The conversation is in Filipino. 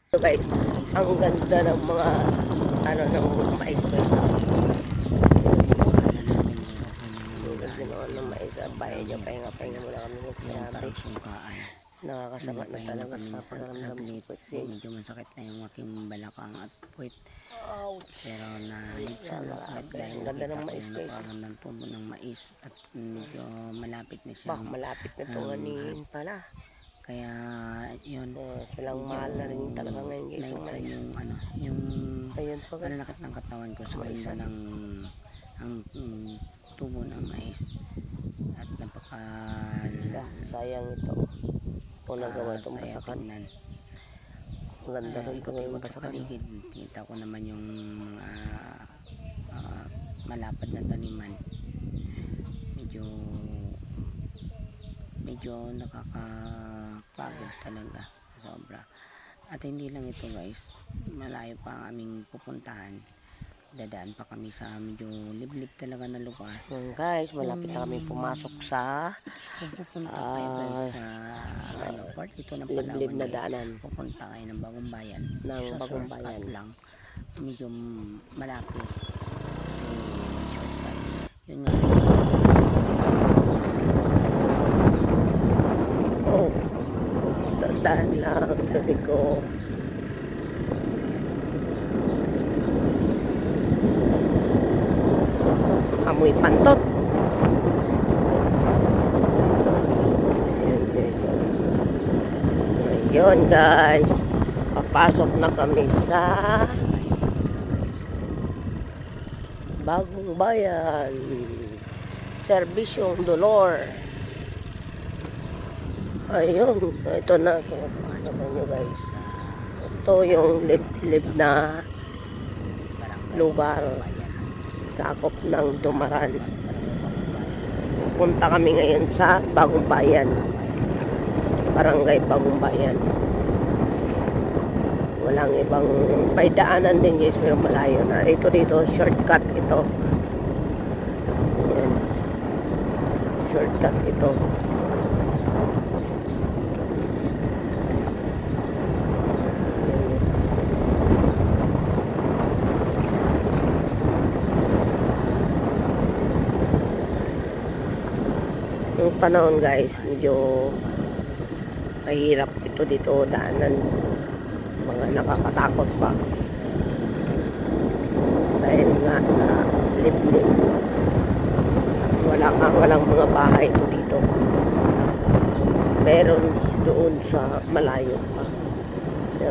So guys, ang ganda ng mga ng mais guys. Ng mais, pahinga muna kami ng grabe. Nakakasama na talaga sa pagaramdam ko kasi medyo masakit na yung aking balakang at puwit. Pero naibsan ang sakit dahil ganda ng nakita ko mais yung guys. napakan ng tubo ng mais at medyo malapit na siya. Malapit na itong anihin pala. Kaya yun, silang mahal na rin talaga ngayon guys yung mais. Yung ayun pa guys. pananakit ng katawan ko sa ganda ng tubo ng mais. At sayang ito. Kung nagawa itong basakan. Ang ganda rin ito ngayon basakan. Kita ko naman yung malapad na taniman. Medyo nakakapagod talaga sobra. At hindi lang ito guys, malayo pa ang aming pupuntahan. Dadaan pa kami sa medyo liblib talaga na lugar. Guys, malapit na kami pumasok sa pupunta kayo guys sa part ito ng Palawan. Liblib na daanan. Pupunta kayo ng Bagong Bayan. Ng Bagong Bayan lang. Medyo malapit. Kasi shortcut. Yun nga. Tandaan lang, sabi ko. Amoy pantot. Ayun guys, papasok na kami sa Bagong Bayan, Serbisyong Dolor. Ayun, ito na. Papasok nyo guys. Ito yung liblib na lugar. Sakop ng Dumaran. Punta kami ngayon sa Bagong Bayan. Barangay Bagong Bayan. Walang ibang may daanan din guys, pero malayo na. Ito dito, shortcut ito. Ayan. Shortcut ito. Yung panahon guys, medyo mahirap ito dito daanan. Mga nakakatakot pa. Dahil nga sa liblib. Walang mga bahay ito dito. Meron doon sa malayo pa.